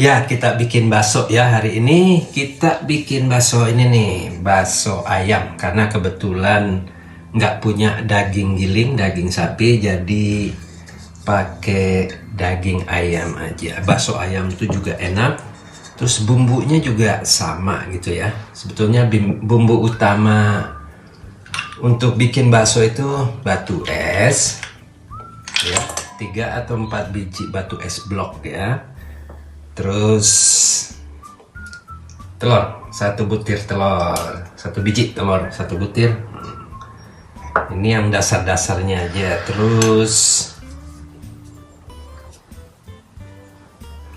Ya, kita bikin bakso ya hari ini. Kita bikin bakso ini nih, bakso ayam. Karena kebetulan nggak punya daging giling, daging sapi, jadi pakai daging ayam aja. Bakso ayam itu juga enak. Terus bumbunya juga sama gitu ya. Sebetulnya bumbu utama untuk bikin bakso itu batu es, ya, 3 atau 4 biji batu es blok ya. Terus telur, 1 butir telur, 1 biji telur, 1 butir. Ini yang dasar-dasarnya aja. Terus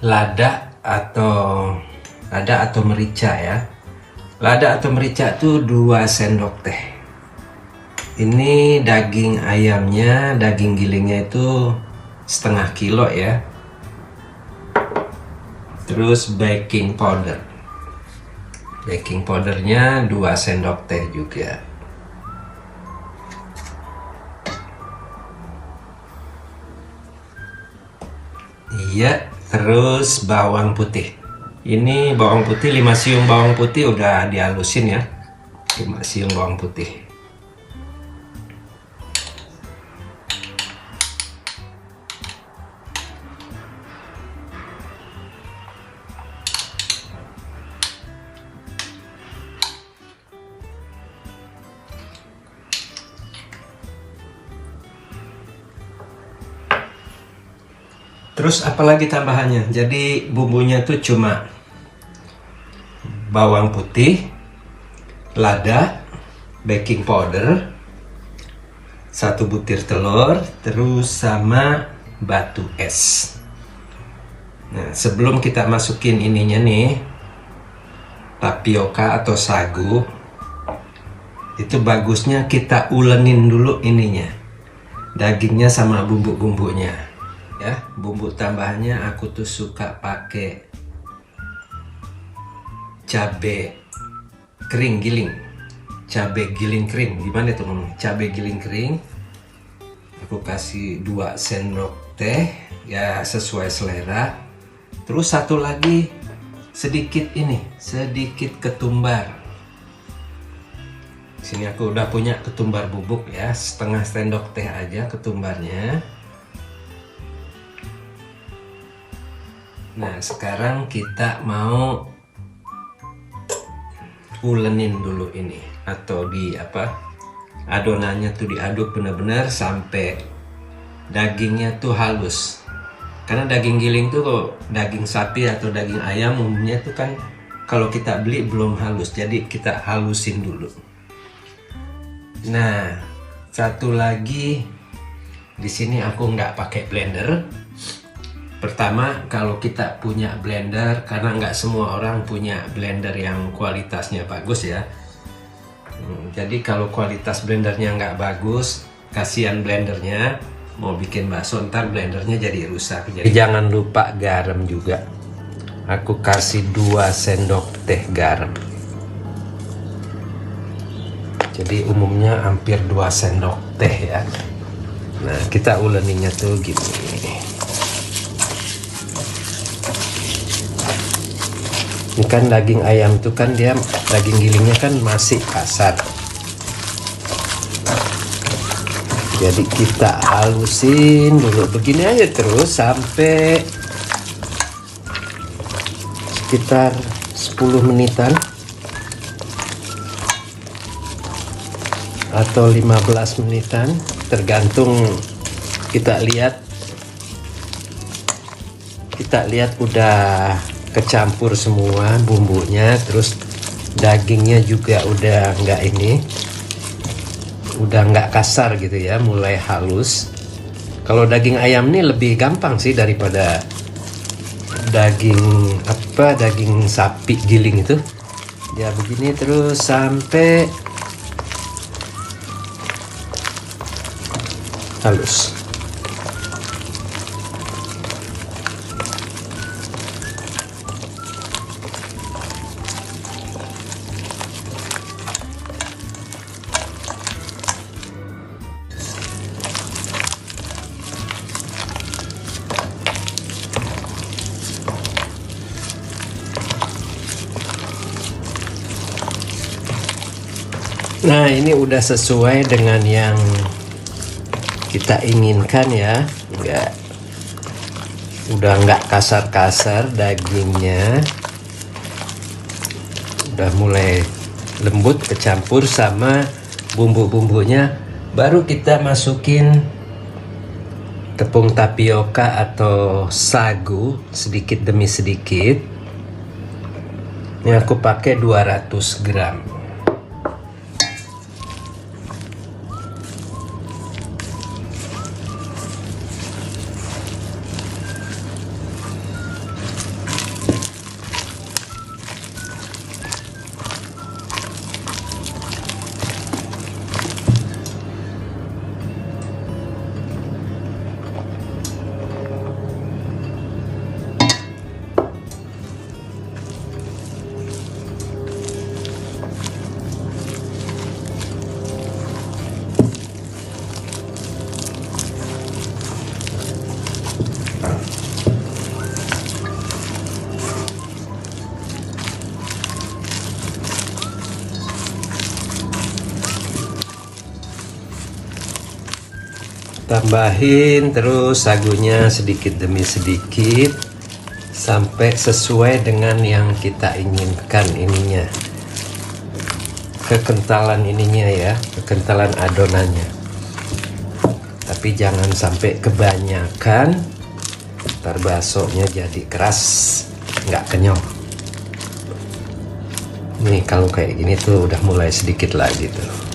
lada atau merica ya. Lada atau merica itu 2 sendok teh. Ini daging ayamnya, daging gilingnya itu setengah kilo ya. Terus baking powder. Baking powdernya 2 sendok teh juga. Iya, terus bawang putih. Ini bawang putih 5 siung bawang putih udah dihalusin ya. 5 siung bawang putih. Terus apalagi tambahannya? Jadi bumbunya tuh cuma bawang putih, lada, baking powder, 1 butir telur, terus sama batu es. Nah, sebelum kita masukin ininya nih, tapioka atau sagu, itu bagusnya kita ulenin dulu ininya, dagingnya sama bumbu-bumbunya. Ya, bumbu tambahannya aku tuh suka pakai cabai kering giling, cabai giling kering. Gimana tuh ngomong? Cabai giling kering. Aku kasih 2 sendok teh, ya sesuai selera. Terus 1 lagi sedikit ketumbar. Sini aku udah punya ketumbar bubuk ya, setengah sendok teh aja ketumbarnya. Nah, sekarang kita mau ulenin dulu ini, atau adonannya tuh diaduk benar-benar sampai dagingnya tuh halus. Karena daging giling tuh, daging sapi atau daging ayam umumnya tuh kan kalau kita beli belum halus, jadi kita halusin dulu. Nah, 1 lagi di sini aku nggak pakai blender. Pertama, kalau kita punya blender, karena nggak semua orang punya blender yang kualitasnya bagus ya. Jadi kalau kualitas blendernya nggak bagus, kasihan blendernya, mau bikin bakso ntar blendernya jadi rusak. Jadi jangan lupa garam juga. Aku kasih 2 sendok teh garam. Jadi umumnya hampir 2 sendok teh ya. Nah, kita uleninnya tuh gini. Ini kan daging ayam tuh kan dia, daging gilingnya kan masih kasar. Jadi kita halusin dulu begini aja terus sampai sekitar 10 menitan atau 15 menitan, tergantung. Kita lihat udah kecampur semua bumbunya, terus dagingnya juga udah nggak kasar gitu ya, mulai halus. Kalau daging ayam nih lebih gampang sih daripada daging sapi giling itu. Ya begini terus sampai halus. Nah, ini udah sesuai dengan yang kita inginkan ya. Udah nggak kasar-kasar dagingnya. Udah mulai lembut kecampur sama bumbu-bumbunya. Baru kita masukin tepung tapioka atau sagu sedikit demi sedikit. Ini aku pakai 200 gram. Tambahin terus sagunya sedikit demi sedikit sampai sesuai dengan yang kita inginkan ininya, kekentalan ininya ya, kekentalan adonannya. Tapi jangan sampai kebanyakan, ntar baksonya jadi keras, nggak kenyal. Nih kalau kayak gini tuh udah mulai sedikit lagi tuh.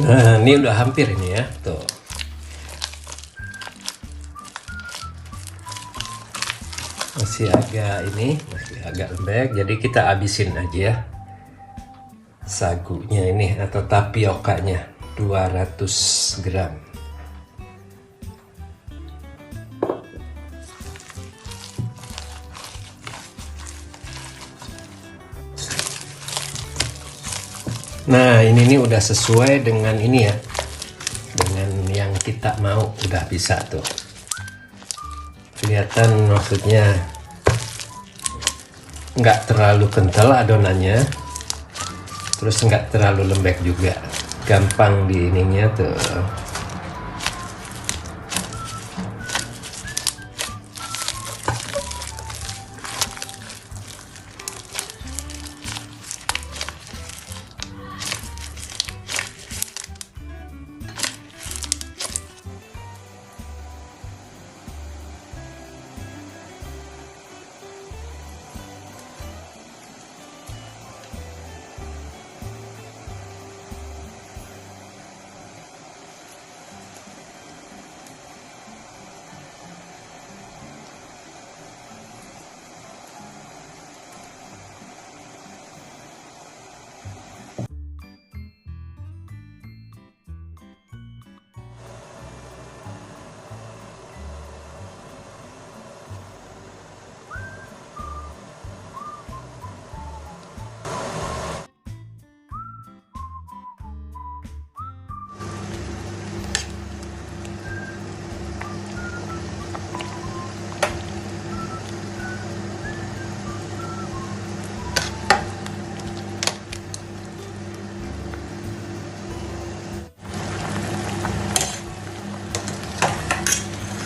Nah, ini udah hampir ini ya, tuh. Masih agak lembek, jadi kita habisin aja ya. Sagunya ini atau tapiokanya 200 gram. Nah, ini nih udah sesuai dengan ini ya, dengan yang kita mau, udah bisa tuh. Kelihatan maksudnya nggak terlalu kental adonannya, terus nggak terlalu lembek juga, gampang di ininya tuh.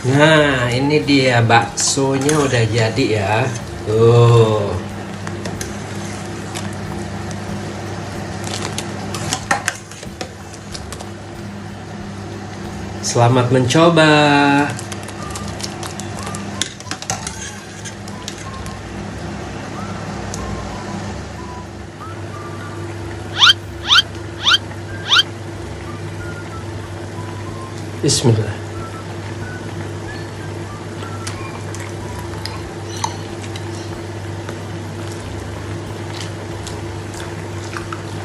Nah, ini dia baksonya udah jadi ya. Tuh. Selamat mencoba. Bismillah.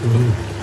Hmm.